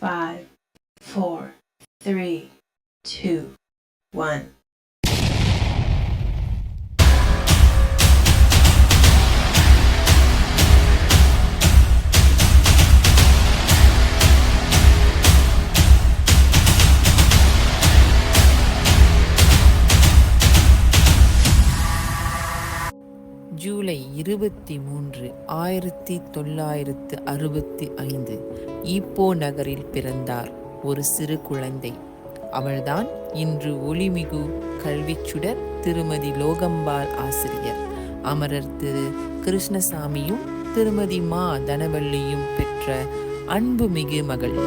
5, 4, 3, 2, 1. July 23, 1965 Ipoh நகரில் பிறந்தார் ஒரு சிறு குழந்தை. அவள்தான் இன்று ஒளிமிகு கல்விச்சுடர் திருமதி லோகம்பாள் ஆசிரியர். அமரர் திரு கிருஷ்ணசாமியும் திருமதி மா தனவள்ளியும் பெற்ற அன்புமிகு மகள்.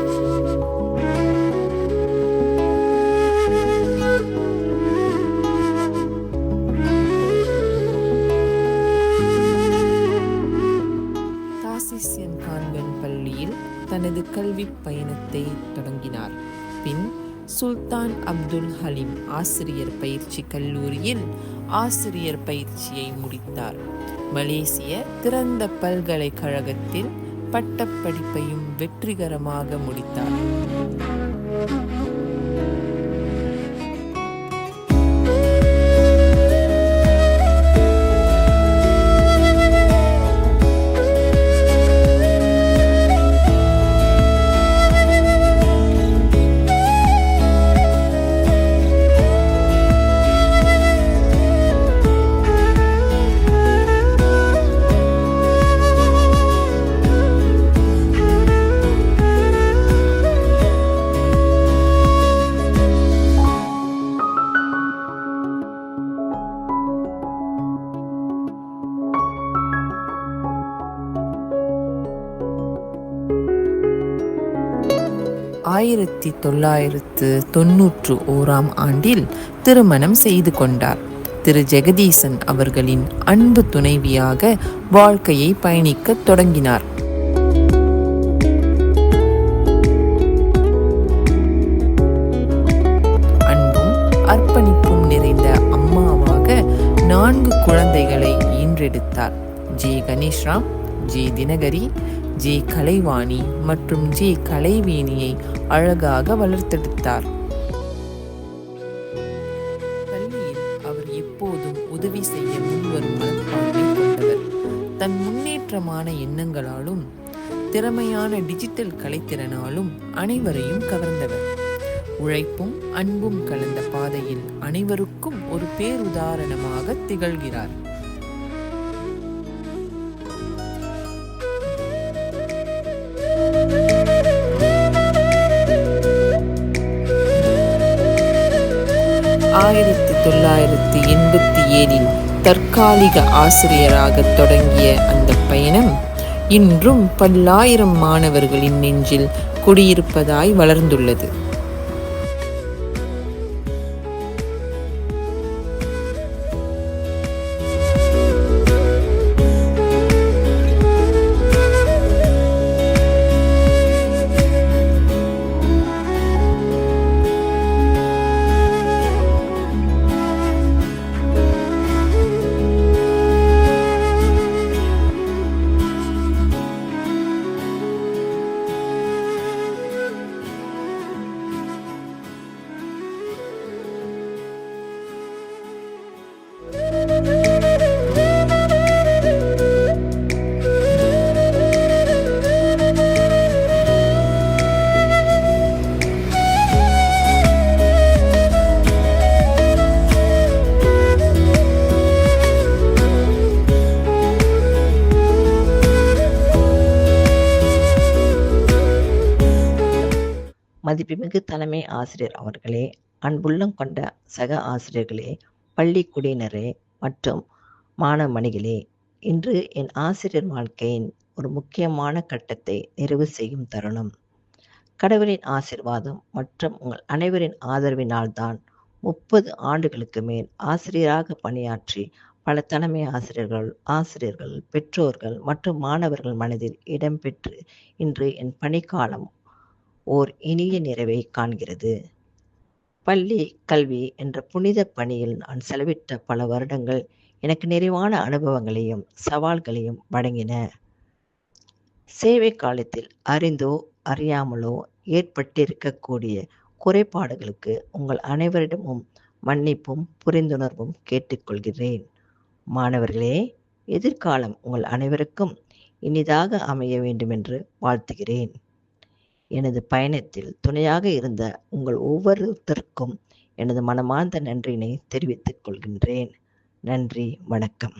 கான்வென்ட் பள்ளியில் தனது கல்வி பயணத்தை தொடங்கினார். பின் சுல்தான் அப்துல் ஹலீம் ஆசிரியர் பயிற்சி கல்லூரியில் ஆசிரியர் பயிற்சியை முடித்தார். மலேசிய திறந்த பல்கலைக்கழகத்தில் பட்டப்படிப்பையும் வெற்றிகரமாக முடித்தார். 1991 ஆண்டில் திருமணம் செய்து கொண்டார். திரு ஜெகதீசன் அவர்களின் அன்பு துணைவியாக வாழ்க்கையை பயணிக்க தொடங்கினார். அன்பும் அர்ப்பணிப்பும் நிறைந்த அம்மாவாக 4 குழந்தைகளை ஈன்றெடுத்தார். J Ganeshram, J Dinakari, J Kalaivani மற்றும் ஜே கலைவேணியை அழகாக வளர்த்தெடுத்தார். பள்ளியில் அவர் எப்போதும் உதவி செய்ய முன்வரும் மனப்பான்மை கொண்டவர். தன் முன்னேற்றமான எண்ணங்களாலும் திறமையான டிஜிட்டல் கலைத்திறனாலும் அனைவரையும் கவர்ந்தவர். உழைப்பும் அன்பும் கலந்த பாதையில் அனைவருக்கும் ஒரு பேருதாரணமாக திகழ்கிறார். ஆயிரத்தி 1987 தற்காலிக ஆசிரியராக தொடங்கிய அந்த பயணம் இன்றும் பல்லாயிரம் மாணவர்களின் நெஞ்சில் குடியிருப்பதாய் வளர்ந்துள்ளது. மதிப்புமிகு தலைமை ஆசிரியர் அவர்களே, அன்புள்ளம் கொண்ட சக ஆசிரியர்களே, பள்ளி குடியினரே மற்றும் மாணவமணிகளே, இன்று என் ஆசிரியர் வாழ்க்கையின் ஒரு முக்கியமான கட்டத்தை நிறைவு செய்யும் தருணம். கடவுளின் ஆசீர்வாதம் மற்றும் உங்கள் அனைவரின் ஆதரவினால்தான் 30 ஆண்டுகளுக்கு மேல் ஆசிரியராக பணியாற்றி பல தலைமை ஆசிரியர்கள், பெற்றோர்கள் மற்றும் மாணவர்கள் மனதில் இடம்பெற்று இன்று என் பணிக்காலம் ஓர் இனிய நிறைவை காண்கிறது. பள்ளி கல்வி என்ற புனித பணியில் நான் செலவிட்ட பல வருடங்கள் எனக்கு நிறைவான அனுபவங்களையும் சவால்களையும் வழங்கின. சேவை காலத்தில் அறிந்தோ அறியாமலோ ஏற்பட்டிருக்கக்கூடிய குறைபாடுகளுக்கு உங்கள் அனைவரிடமும் மன்னிப்பும் புரிந்துணர்வும் கேட்டுக்கொள்கிறேன். மாணவர்களே, எதிர்காலம் உங்கள் அனைவருக்கும் இனிதாக அமைய வேண்டுமென்று வாழ்த்துகிறேன். எனது பயணத்தில் துணையாக இருந்த உங்கள் ஒவ்வொருத்தருக்கும் எனது மனமார்ந்த நன்றியினை தெரிவித்துக் கொள்கின்றேன். நன்றி, வணக்கம்.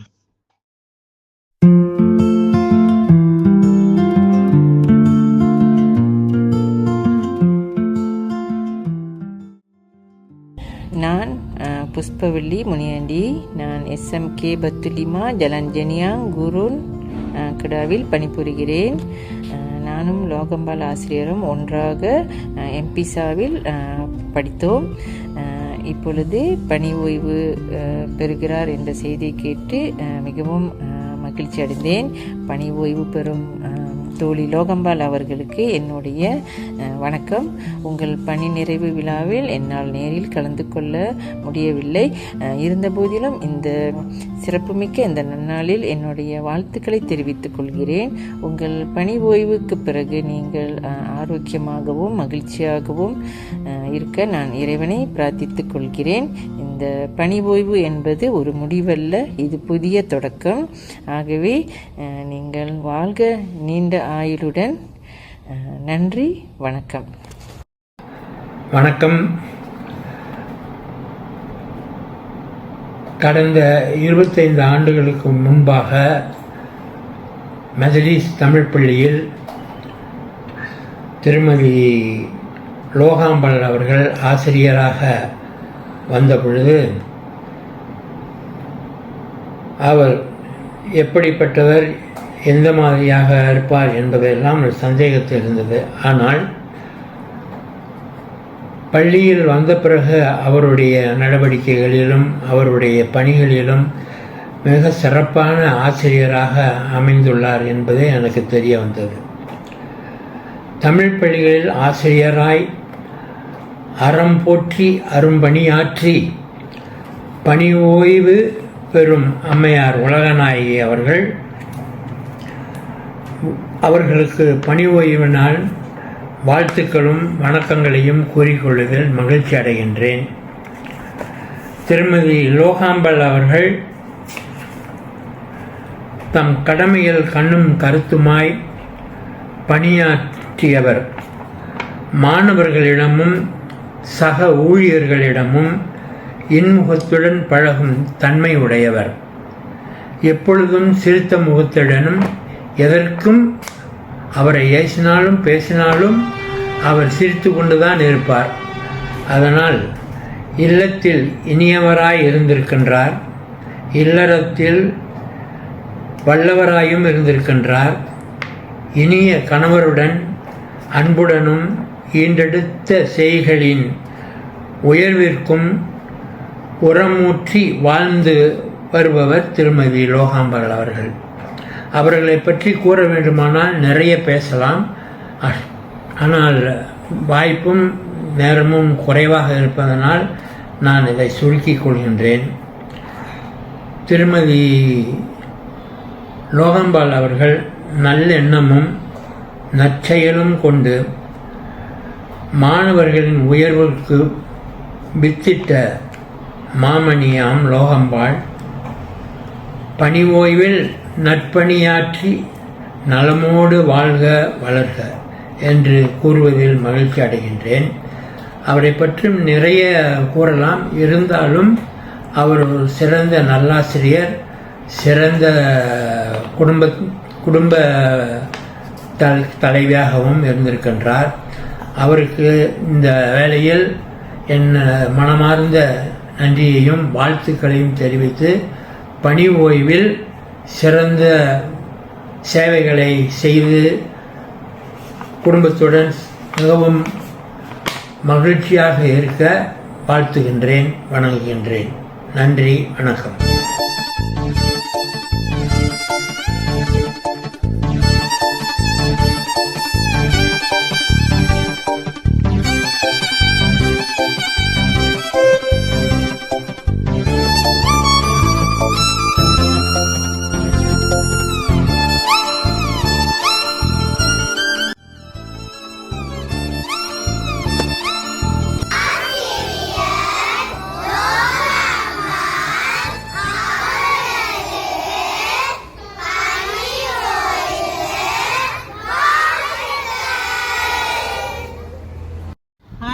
நான் புஷ்பவல்லி முனியாண்டி. நான் SMK பத்துலிமா ஜலன் ஜெனியாங் குருன் கிடாவில் பணிபுரிகிறேன். நானும் லோகம்பால் ஆசிரியரும் ஒன்றாக எம்பிசாவில் படித்தோம். இப்பொழுது பணி ஓய்வு பெறுகிறார் என்ற செய்தியை கேட்டு மிகவும் மகிழ்ச்சி அடைந்தேன். பணி ஓய்வு பெறும் தோழி லோகம்பால் அவர்களுக்கு என்னுடைய வணக்கம். உங்கள் பணி நிறைவு விழாவில் என்னால் நேரில் கலந்து கொள்ள முடியவில்லை. இருந்தபோதிலும் இந்த சிறப்புமிக்க இந்த நன்னாளில் என்னுடைய வாழ்த்துக்களை தெரிவித்துக் கொள்கிறேன். உங்கள் பணி ஓய்வுக்கு பிறகு நீங்கள் ஆரோக்கியமாகவும் மகிழ்ச்சியாகவும் இருக்க நான் இறைவனை பிரார்த்தித்துக் கொள்கிறேன். இந்த பணி ஓய்வு என்பது ஒரு முடிவல்ல, இது புதிய தொடக்கம். ஆகவே நீங்கள் வாழ்க நீண்ட ஆயுளுடன். நன்றி, வணக்கம். வணக்கம். கடந்த 25 ஆண்டுகளுக்கு முன்பாக மெதடிஸ் தமிழ் பள்ளியில் திருமதி லோகாம்பாள் அவர்கள் ஆசிரியராக வந்த பொழுது அவர் எப்படிப்பட்டவர், எந்த மாதிரியாக இருப்பார் என்பதெல்லாம் ஒரு சந்தேகத்தில் இருந்தது. ஆனால் பள்ளியில் வந்த பிறகு அவருடைய நடவடிக்கைகளிலும் அவருடைய பணிகளிலும் மிக சிறப்பான ஆசிரியராக அமைந்துள்ளார் என்பதே எனக்கு தெரிய வந்தது. தமிழ் பள்ளிகளில் ஆசிரியராய் அறம் போற்றி அரும்பணியாற்றி பணி ஓய்வு பெறும் அம்மையார் உலகநாயகி அவர்களுக்கு பணி ஓய்வு நாள் வாழ்த்துக்களும் வணக்கங்களையும் கூறிக்கொள்வதில் மகிழ்ச்சி அடைகின்றேன். திருமதி லோகாம்பாள் அவர்கள் தம் கடமையில் கண்ணும் கருத்துமாய் பணியாற்றியவர். மாணவர்களிடமும் சக ஊழியர்களிடமும் இன்முகத்துடன் பழகும் தன்மை உடையவர். எப்பொழுதும் சிரித்த முகத்துடனும் எதற்கும் அவரை ஏசினாலும் பேசினாலும் அவர் சிரித்து கொண்டுதான் இருப்பார். அதனால் இல்லத்தில் இனியவராய் இருந்திருக்கின்றார், இல்லறத்தில் வல்லவராயும் இருந்திருக்கின்றார். இனிய கணவருடன் அன்புடனும் ஈண்டெடுத்த செய்களின் உயர்விற்கும் உரமூற்றி வாழ்ந்து வருபவர் திருமதி லோகாம்பாள் அவர்கள். அவர்களை பற்றி கூற வேண்டுமானால் நிறைய பேசலாம். ஆனால் வாய்ப்பும் நேரமும் குறைவாக இருப்பதனால் நான் இதை சுருக்கிக் கொள்கின்றேன். திருமதி லோகாம்பாள் அவர்கள் நல்லெண்ணமும் நற்செயலும் கொண்டு மாணவர்களின் உயர்வுக்கு வித்திட்ட மாமணியாம் லோகாம்பாள் பணி ஓய்வில் நற்பணியாற்றி நலமோடு வாழ்க வளர்க என்று கூறுவதில் மகிழ்ச்சி அடைகின்றேன். அவரை பற்றி நிறைய கூறலாம். இருந்தாலும் அவர் ஒரு சிறந்த நல்லாசிரியர், சிறந்த குடும்ப தலைவியாகவும் இருந்திருக்கின்றார். அவருக்கு இந்த வேளையில் என் மனமார்ந்த நன்றியையும் வாழ்த்துக்களையும் தெரிவித்து பணி ஓய்வில் சிறந்த சேவைகளை செய்து குடும்பத்துடன் மிகவும் மகிழ்ச்சியாக இருக்க வாழ்த்துகின்றேன், வணங்குகின்றேன். நன்றி, வணக்கம்.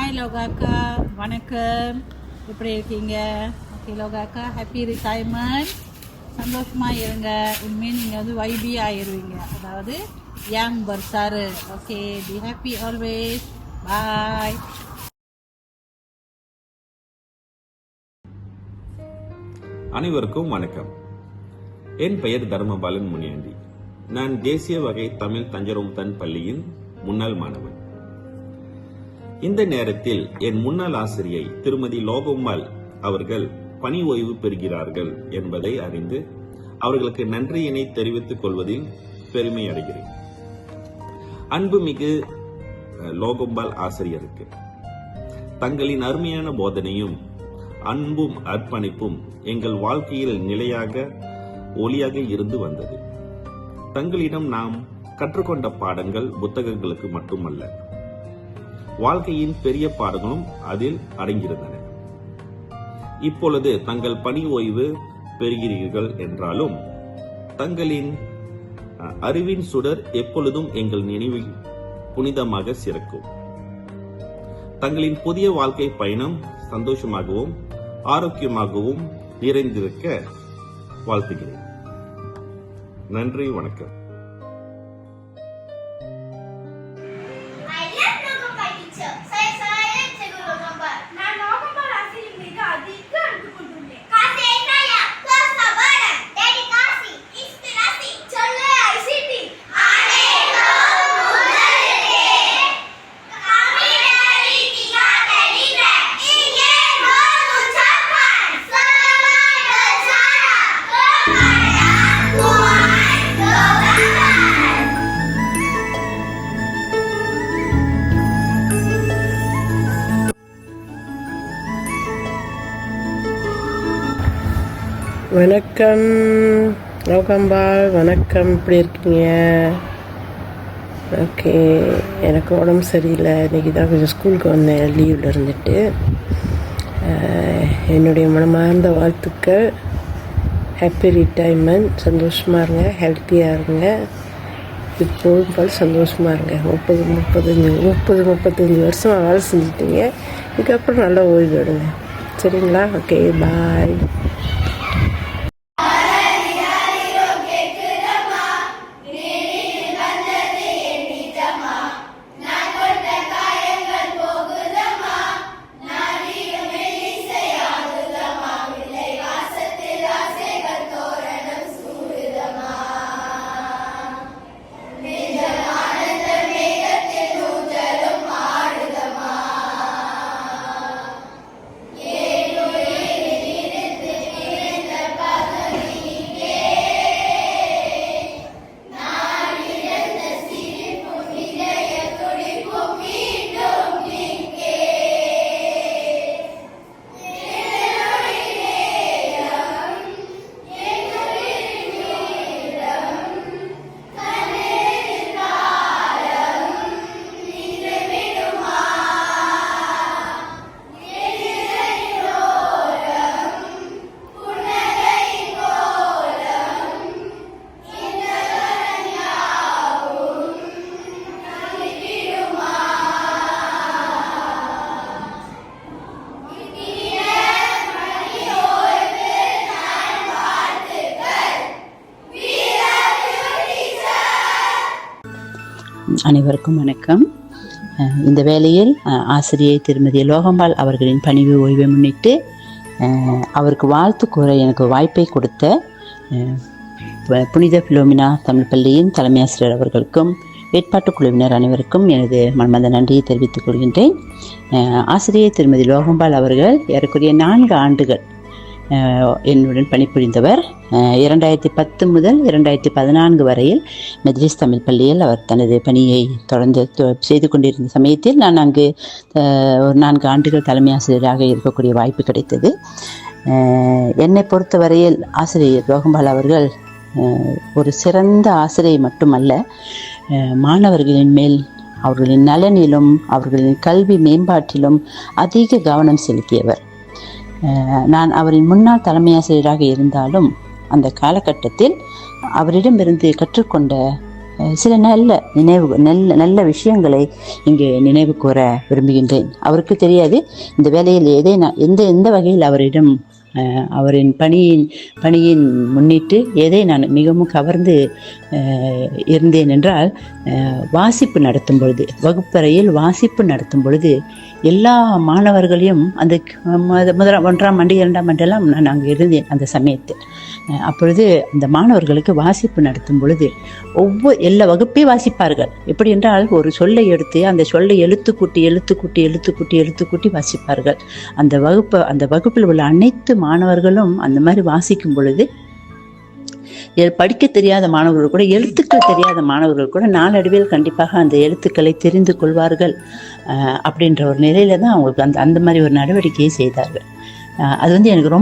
ஹாய் லோகாக்கா, வணக்கம். எப்படி இருக்கீங்க? ஓகே லோகாக்கா, ஹாப்பி ரிட்டையர்மெண்ட். சந்தோஷமாக இருங்க. இனிமேல் நீங்கள் வந்து வைபி ஆயிடுவீங்க, அதாவது யங் பர்சாரு. Okay, be happy always. Bye. அனைவருக்கும் வணக்கம். என் பெயர் தர்மபாலன் முனியாண்டி. நான் தேசிய வகை தமிழ் தஞ்சரோம்தன் பள்ளியின் முன்னாள் மாணவன். இந்த நேரத்தில் என் முன்னாள் ஆசிரியை திருமதி லோகம்மாள் அவர்கள் பணி ஓய்வு பெறுகிறார்கள் என்பதை அறிந்து அவர்களுக்கு நன்றியினை தெரிவித்துக் கொள்வதில் பெருமை அடைகிறேன். அன்புமிகு லோகம்மாள் ஆசிரியருக்கு தங்களின் அருமையான போதனையும் அன்பும் அர்ப்பணிப்பும் எங்கள் வாழ்க்கையில் நிலையாக ஒளியாக இருந்து வந்தது. தங்களிடம் நாம் கற்றுக்கொண்ட பாடங்கள் புத்தகங்களுக்கு மட்டுமல்ல, வாழ்க்கையின் பெரிய பாடங்களும் அதில் அடங்கியிருந்தன. இப்பொழுது தங்கள் பணி ஓய்வு பெறுகிறீர்கள் என்றாலும் தங்களின் அறிவின் சுடர் எப்பொழுதும் எங்கள் நினைவில் புனிதமாக சிறக்கும். தங்களின் புதிய வாழ்க்கை பயணம் சந்தோஷமாகவும் ஆரோக்கியமாகவும் நிறைந்திருக்க வாழ்த்துகிறேன். நன்றி, வணக்கம். வணக்கம் லோகம்பாள், வணக்கம். எப்படி இருக்கீங்க? ஓகே, எனக்கு உடம்பு சரியில்லை. இன்றைக்கி தான் கொஞ்சம் ஸ்கூலுக்கு வந்தேன், லீவில் இருந்துட்டு. என்னுடைய மனமார்ந்த வாழ்த்துக்கள். Happy retirement. சந்தோஷமாக இருங்க, ஹெல்த்தியாக இருங்க, இப்போதும் போல் சந்தோஷமாக இருங்க. 35 வருஷமாக வேலை செஞ்சுட்டீங்க. இதுக்கப்புறம் நல்லா ஓய்வு எடுங்க, சரிங்களா? ஓகே, பாய். அனைவருக்கும் வணக்கம். இந்த வேளையில் ஆசிரியை திருமதி லோகம்பாள் அவர்களின் பணிவு ஓய்வை முன்னிட்டு அவருக்கு வாழ்த்து கூற எனக்கு வாய்ப்பை கொடுத்த புனித பிலோமினா தமிழ் பள்ளியின் தலைமை ஆசிரியர் அவர்களுக்கும் ஏற்பாட்டு குழுவினர் அனைவருக்கும் எனது மனமார்ந்த நன்றியை தெரிவித்துக் கொள்கின்றேன். ஆசிரியை திருமதி லோகம்பாள் அவர்கள் ஏறக்குறைய 4 ஆண்டுகள் என்னுடன் பணிபுரிந்தவர். 2010 முதல் 2014 வரையில் மெத்ரிஸ் தமிழ் பள்ளியில் அவர் தனது பணியை தொடர்ந்து செய்து கொண்டிருந்த சமயத்தில் நான் அங்கு ஒரு 4 ஆண்டுகள் தலைமை ஆசிரியராக இருக்கக்கூடிய வாய்ப்பு கிடைத்தது. என்னை பொறுத்தவரையில் ஆசிரியர் லோகம்பாள் அவர்கள் ஒரு சிறந்த ஆசிரியை மட்டுமல்ல, மாணவர்களின் மேல் அவர்களின் நலனிலும் அவர்களின் கல்வி மேம்பாட்டிலும் அதிக கவனம் செலுத்தியவர். நான் அவரின் முன்னாள் தலைமை ஆசிரியராக இருந்தாலும் அந்த காலகட்டத்தில் அவரிடமிருந்து கற்றுக்கொண்ட சில நல்ல விஷயங்களை இங்கு நினைவு கூற விரும்புகின்றேன். அவருக்கு தெரியாது இந்த வேலையில் எந்த வகையில் அவரிடம் அவரின் பணியின் முன்னிட்டு எதை நான் மிகவும் கவர்ந்து இருந்தேன் என்றால், வாசிப்பு நடத்தும் பொழுது, வகுப்பறையில் வாசிப்பு நடத்தும் பொழுது எல்லா மாணவர்களையும் அந்த 1ஆம் ஆண்டு 2ஆம் ஆண்டெல்லாம் நான் அங்கே இருந்தேன் அந்த சமயத்தில். அப்பொழுது அந்த மாணவர்களுக்கு வாசிப்பு நடத்தும் பொழுது எல்லா வகுப்பே வாசிப்பார்கள். எப்படி என்றால், ஒரு சொல்லை எடுத்து அந்த சொல்லை எழுத்து கூட்டி வாசிப்பார்கள். அந்த வகுப்பில் உள்ள அனைத்து மாணவர்களும் அந்த மாதிரி வாசிக்கும் பொழுது படிக்க தெரியாத மாணவர்கள் கூட, எழுத்துக்கள் தெரியாத மாணவர்கள் கூட நாளடைவில் கண்டிப்பாக அந்த எழுத்துக்களை தெரிந்து கொள்வார்கள் அப்படின்ற ஒரு நிலையில தான் அவங்களுக்கு அந்த மாதிரி ஒரு நடவடிக்கையை செய்தார்கள். அது எனக்கு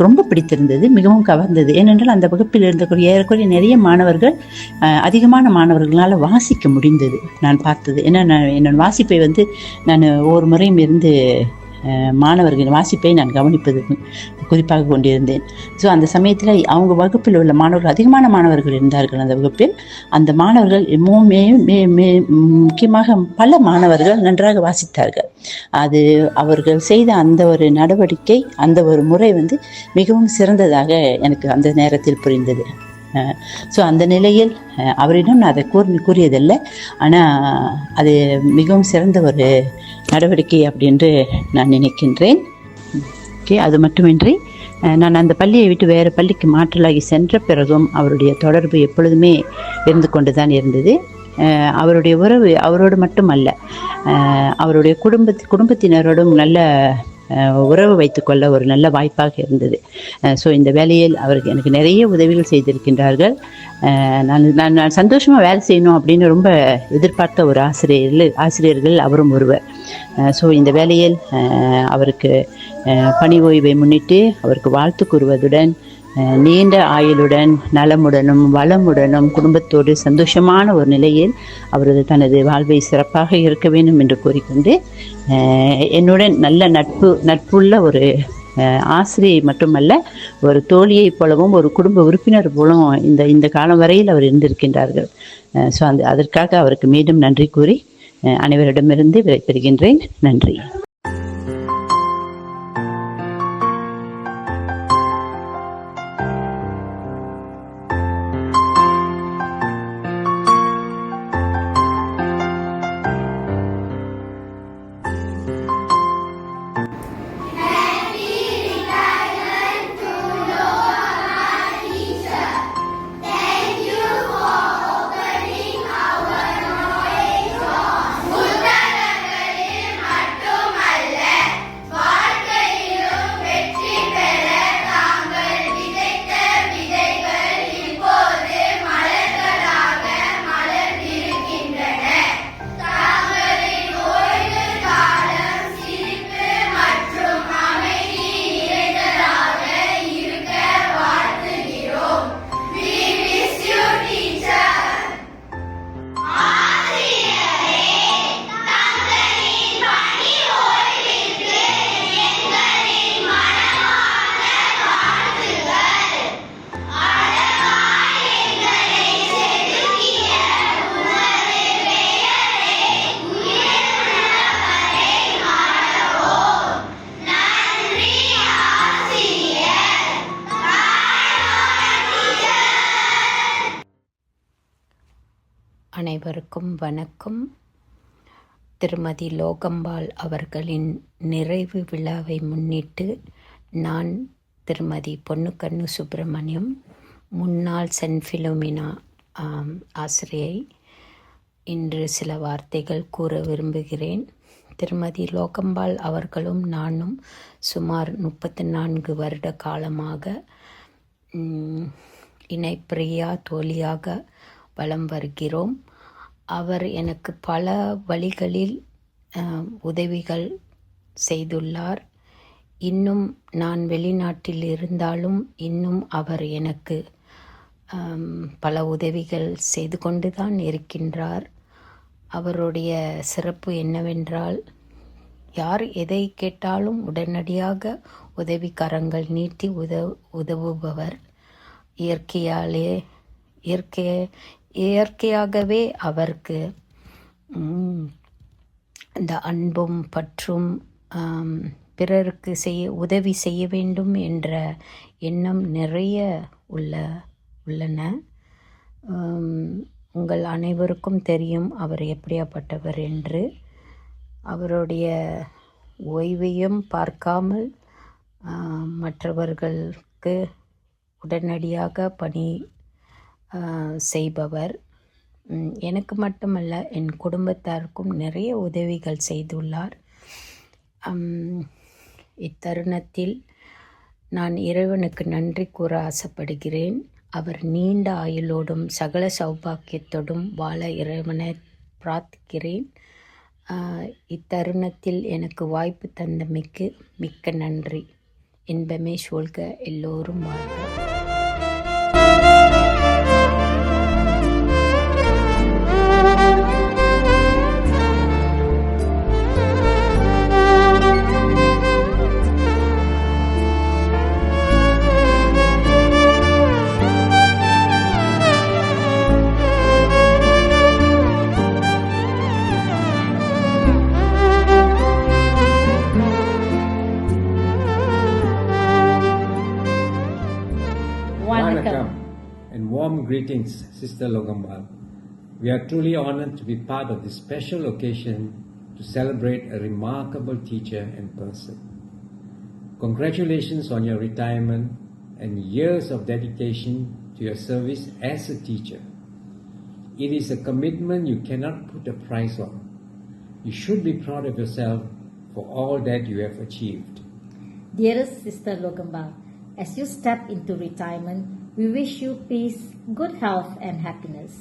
ரொம்ப பிடித்திருந்தது, மிகவும் கவர்ந்தது. ஏனென்றால் அந்த வகுப்பில் இருந்தக்கூடிய ஏறக்குறைய நிறைய மாணவர்கள், அதிகமான மாணவர்களால் வாசிக்க முடிந்தது நான் பார்த்தது. ஏன்னா என்னோட வாசிப்பை நான் ஒவ்வொரு முறையும் இருந்து மாணவர்களின் வாசிப்பை நான் கவனிப்பது குறிப்பாக கொண்டிருந்தேன். ஸோ அந்த சமயத்தில் அவங்க வகுப்பில் உள்ள மாணவர்கள், அதிகமான மாணவர்கள் இருந்தார்கள் அந்த வகுப்பில். அந்த மாணவர்கள் முக்கியமாக பல மாணவர்கள் நன்றாக வாசித்தார்கள். அது அவர்கள் செய்த அந்த ஒரு நடவடிக்கை, அந்த ஒரு முறை மிகவும் சிறந்ததாக எனக்கு அந்த நேரத்தில் புரிந்தது. ஸோ அந்த நிலையில் அவரிடம் நான் அதை கூறியதில்லை, ஆனால் அது மிகவும் சிறந்த ஒரு நடவடிக்கை அப்படின்று நான் நினைக்கின்றேன். ஓகே, அது மட்டுமின்றி நான் அந்த பள்ளியை விட்டு வேறு பள்ளிக்கு மாற்றலாகி சென்ற பிறகும் அவருடைய தொடர்பு எப்பொழுதுமே இருந்து கொண்டு தான் இருந்தது. அவருடைய உறவு அவரோடு மட்டுமல்ல, அவருடைய குடும்பத்தினரோடும் நல்ல உறவு வைத்துக்கொள்ள ஒரு நல்ல வாய்ப்பாக இருந்தது. ஸோ இந்த வேலையில் அவருக்கு எனக்கு நிறைய உதவிகள் செய்திருக்கின்றார்கள். நான் சந்தோஷமாக வேலை செய்யணும் அப்படின்னு ரொம்ப எதிர்பார்த்த ஒரு ஆசிரியர்கள் அவரும் ஒருவர். ஸோ இந்த வேலையில் அவருக்கு பணி ஓய்வை முன்னிட்டு அவருக்கு வாழ்த்து கூறுவதுடன், நீண்ட ஆயுளுடன் நலமுடனும் வளமுடனும் குடும்பத்தோடு சந்தோஷமான ஒரு நிலையில் அவரது தனது வாழ்வை சிறப்பாக இருக்க வேண்டும் என்று கூறிக்கொண்டு, என்னுடன் நல்ல நட்புள்ள ஒரு ஆசிரியை மட்டுமல்ல, ஒரு தோழியை போலவும் ஒரு குடும்ப உறுப்பினர் போலவும் இந்த காலம் வரையில் அவர் இருந்திருக்கின்றார்கள். ஸோ அதற்காக அவருக்கு மீண்டும் நன்றி கூறி அனைவரிடமிருந்து விடைபெறுகின்றேன். நன்றி. அனைவருக்கும் வணக்கம். திருமதி லோகம்பாள் அவர்களின் நிறைவு விழாவை முன்னிட்டு நான் திருமதி பொன்னுக்கண்ணு சுப்பிரமணியம், முன்னாள் சென்ட் ஃபிலோமினா ஆசிரியை, இன்று சில வார்த்தைகள் கூற விரும்புகிறேன். திருமதி லோகம்பாள் அவர்களும் நானும் சுமார் 34 வருட காலமாக இணைப்பிரியா தோழியாக வலம் வருகிறோம். அவர் எனக்கு பல வழிகளில் உதவிகள் செய்துள்ளார். இன்னும் நான் வெளிநாட்டில் இருந்தாலும் இன்னும் அவர் எனக்கு பல உதவிகள் செய்து கொண்டு தான் இருக்கின்றார். அவருடைய சிறப்பு என்னவென்றால், யார் எதை கேட்டாலும் உடனடியாக உதவிக்கரங்கள் நீட்டி உதவுபவர். இயற்கையாகவே அவருக்கு இந்த அன்பும் பற்றும் பிறருக்கு உதவி செய்ய வேண்டும் என்ற எண்ணம் நிறைய உள்ளன. உங்கள் அனைவருக்கும் தெரியும் அவர் எப்படியாப்பட்டவர் என்று. அவருடைய ஓய்வையும் பார்க்காமல் மற்றவர்களுக்கு உடனடியாக பணி செய்பவர். எனக்கு மட்டுமல்ல, என் குடும்பத்தாருக்கும் நிறைய உதவிகள் செய்துள்ளார். இத்தருணத்தில் நான் இறைவனுக்கு நன்றி கூற ஆசைப்படுகிறேன். அவர் நீண்ட ஆயுளோடும் சகல சௌபாக்கியத்தோடும் வாழ இறைவனை பிரார்த்திக்கிறேன். இத்தருணத்தில் எனக்கு வாய்ப்பு தந்தமைக்கு மிக்க நன்றி. இன்பமே சூழ்க, எல்லோரும் வாழ்க. And warm greetings, Sister Logambal. We are truly honored to be part of this special occasion to celebrate a remarkable teacher and person. Congratulations on your retirement and years of dedication to your service as a teacher. It is a commitment you cannot put a price on. You should be proud of yourself for all that you have achieved. Dearest Sister Logambal, as you step into retirement, we wish you peace, good health and happiness.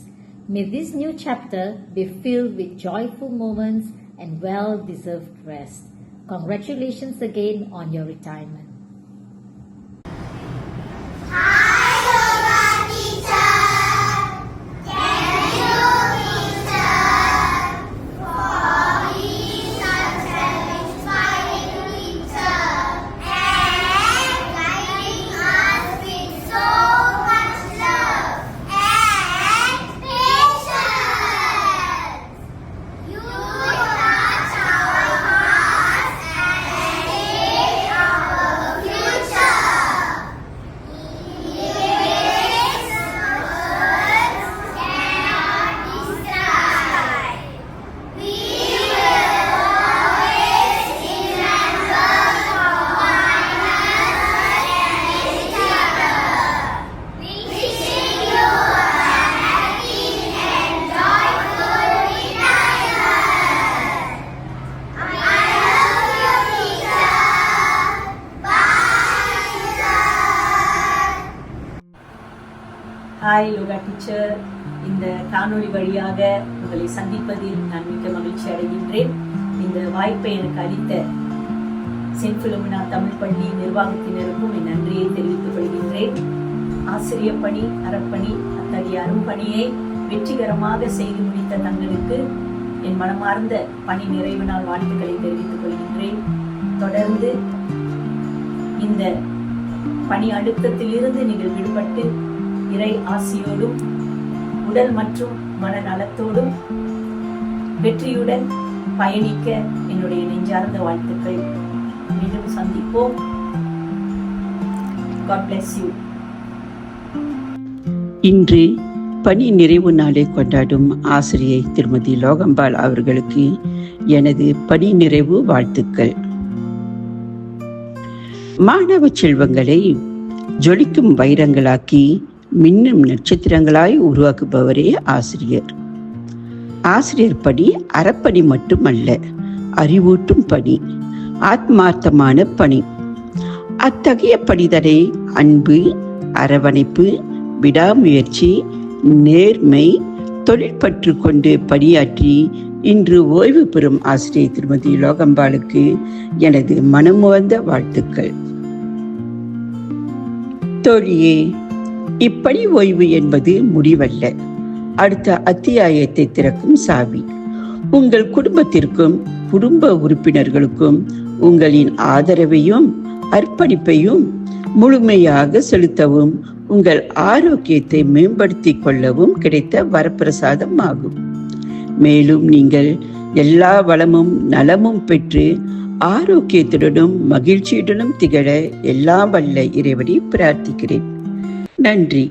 May this new chapter be filled with joyful moments and well-deserved rest. Congratulations again on your retirement. Hi yoga teacher, இந்த காணொளி வழியாக உங்களை சந்திப்பதில் நான் மிக்க மகிழ்ச்சி அடைகின்றேன். இந்த வாய்ப்பை எனக்கு அளித்த செயின்ட் பிலோமினா தமிழ் பள்ளி நிர்வாகத்தினருக்கும் என் நன்றியை தெரிவித்துக் கொள்கின்றேன். ஆசிரியர் பணி, அறப்பணி, அத்தகைய அரும்பணியை வெற்றிகரமாக செய்து முடித்த தங்களுக்கு என் மனமார்ந்த பணி நிறைவு நாள் வாழ்த்துக்களை தெரிவித்துக் கொள்கின்றேன். தொடர்ந்து இந்த பணி அழுத்தத்திலிருந்து நீங்கள் விடுபட்டு இறை ஆசியோடும் உடல் மற்றும் மனநலத்தோடும் வெற்றியுடன் பயணிக்க என்னுடைய நெஞ்சார்ந்த வாழ்த்துக்கள். மீண்டும் சந்திப்போம். God bless you. இன்று பணி நிறைவு நாளை கொண்டாடும் ஆசிரியை திருமதி லோகம்பாள் அவர்களுக்கு எனது பணி நிறைவு வாழ்த்துக்கள். மாணவ செல்வங்களை ஜொலிக்கும் வைரங்களாக்கி மின்னும் நட்சத்திரங்களாய் உருவாக்குபவரே ஆசிரியர். ஆசிரியர் பணி அறப்பணி மட்டுமல்ல, அறிவூட்டும் பணி, ஆத்மார்த்தமான பணி. அத்தகைய பணிதனை அன்பு, அரவணைப்பு, விடாமுயற்சி, நேர்மை, தொழிற்பற்று கொண்டு பணியாற்றி இன்று ஓய்வு பெறும் ஆசிரியை திருமதி லோகம்பாளுக்கு எனது மனமுவந்த வாழ்த்துக்கள். தோழியே, இப்பணி ஓய்வு என்பது முடிவல்ல, அடுத்த அத்தியாயத்தை திறக்கும் சாவி. உங்கள் குடும்பத்திற்கும் குடும்ப உறுப்பினர்களுக்கும் உங்களின் ஆதரவையும் அர்ப்பணிப்பையும் முழுமையாக செலுத்தவும் உங்கள் ஆரோக்கியத்தை மேம்படுத்திக் கொள்ளவும் கிடைத்த வரப்பிரசாதம் ஆகும். மேலும் நீங்கள் எல்லா வளமும் நலமும் பெற்று ஆரோக்கியத்துடனும் மகிழ்ச்சியுடனும் திகழ எல்லாம் வல்ல இறைவனை பிரார்த்திக்கிறேன். நன்றி.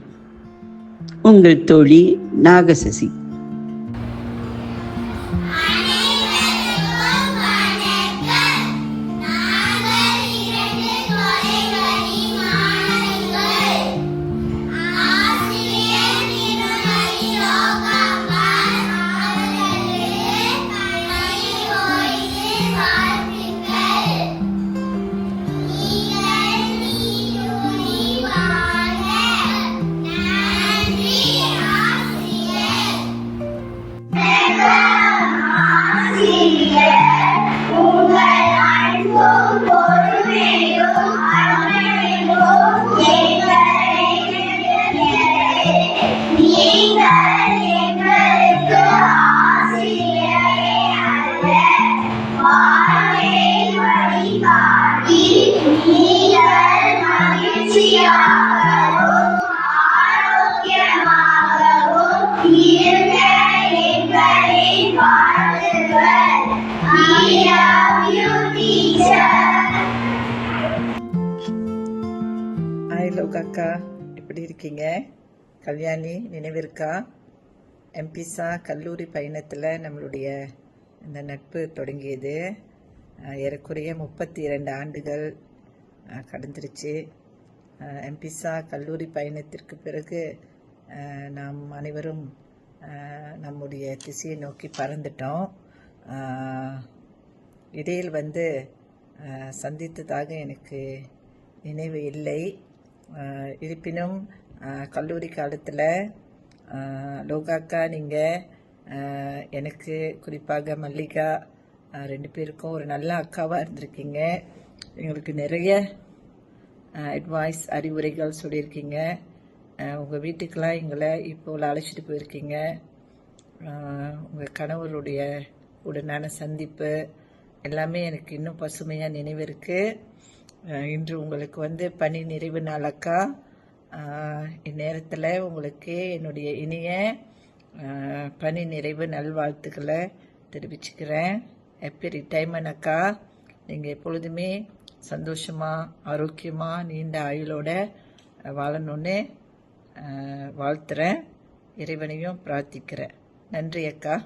உங்கள் தோழி நாகசசி. ஹாய் லோகாக்கா, எப்படி இருக்கீங்க? கல்யாணி நினைவிருக்கா? எம்பிசா கல்லூரி பயணத்தில் நம்மளுடைய இந்த நட்பு தொடங்கியது. ஏறக்குறைய 32 ஆண்டுகள் கடந்துருச்சு. எம்பிசா கல்லூரி பயணத்திற்கு பிறகு நாம் அனைவரும் நம்முடைய திசையை நோக்கி பறந்துட்டோம். இடையில் சந்தித்ததாக எனக்கு நினைவு இல்லை. இருப்பினும் கல்லூரி காலத்தில் லோகாக்கா, நீங்கள் எனக்கு, குறிப்பாக மல்லிகா, 2 பேருக்கும் ஒரு நல்ல அக்காவாக இருந்திருக்கீங்க. எங்களுக்கு நிறைய அட்வைஸ், அறிவுரைகள் சொல்லியிருக்கீங்க. உங்கள் வீட்டுக்கெலாம் எங்களை இப்போது அழைச்சிட்டு போயிருக்கீங்க. உங்கள் கணவருடைய உடனான சந்திப்பு எல்லாமே எனக்கு இன்னும் பசுமையாக நினைவிருக்கு. இன்று உங்களுக்கு பணி நிறைவு நாள் அக்கா. இந்நேரத்தில் உங்களுக்கு என்னுடைய இனிய பணி நிறைவு நல்வாழ்த்துக்களை தெரிவிச்சுக்கிறேன். ஹாப்பி ரிட்டைர்மெண்ட் அக்கா. நீங்கள் எப்பொழுதுமே சந்தோஷமாக, ஆரோக்கியமாக, நீண்ட ஆயுளோட வாழணும்னு வாழ்த்துறேன். இறைவனையும் பிரார்த்திக்கிறேன். நன்றி அக்கா.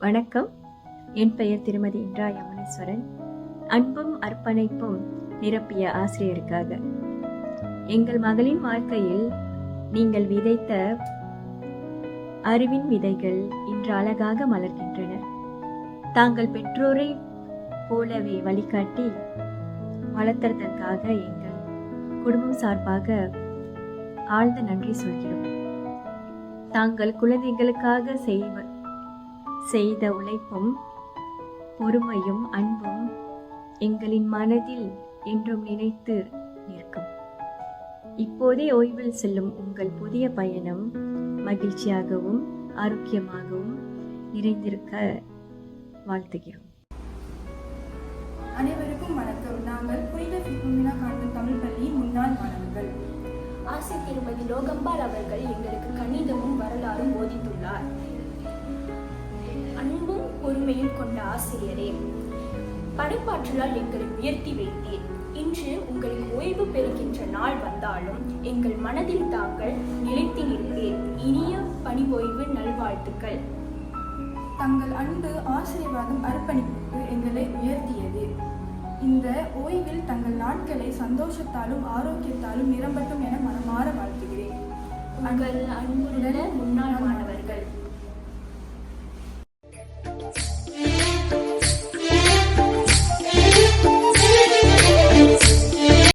வணக்கம். என் பெயர் திருமதி இந்திரா யமுனேஸ்வரன். அன்பும் அர்ப்பணிப்பும் நிரப்பிய ஆசிரியருக்காக, எங்கள் மகளின் வாழ்க்கையில் நீங்கள் விதைத்த அறிவின் விதைகள் இன்று அழகாக மலர்கின்றன. தாங்கள் பெற்றோரை போலவே வழிகாட்டி வளர்த்ததற்காக எங்கள் குடும்பம் சார்பாக ஆழ்ந்த நன்றி சொல்கிறோம். தாங்கள் குழந்தைகளுக்காக செய்த உழைப்பும் பொறுமையும் அன்பும் எங்களின் மனதில் என்றும் நினைத்து நிற்கும். இப்போதே ஓய்வில் செல்லும் உங்கள் புதிய பயணம் மகிழ்ச்சியாகவும் ஆரோக்கியமாகவும் நிறைந்திருக்க வாழ்த்துகிறோம். அனைவருக்கும் வணக்கம். நாங்கள் புனித பிலிமினா கான்வென்ட் தமிழ் பள்ளியின் முன்னாள் மாணவர்கள். ஆசிரியர் திருமதி லோகம்பால் அவர்கள் எங்களுக்கு கணிதமும் வரலாறும் போதித்துள்ளார். அன்பும் பொறுமையும் கொண்ட ஆசிரியரே, படைப்பாற்றலால் எங்களை உயர்த்தி வைத்தீர். இன்று உங்களுக்கு ஓய்வு பெறுகின்ற நாள் வந்தாலும் எங்கள் மனதில் தாங்கள் நிலைத்து நிற்பீர். இனிய பணி ஓய்வு நல்வாழ்த்துக்கள். தங்கள் அன்பு, ஆசீர்வாதம், அர்ப்பணிப்பு எங்களை உயர்த்தியது. இந்த ஓய்வில் தங்கள் நாட்களை சந்தோஷத்தாலும் ஆரோக்கியத்தாலும் நிரம்பட்டும் என மனமாற வாழ்த்துகிறேன். உங்கள் அன்புள்ள முன்னாள் மாணவர்கள்.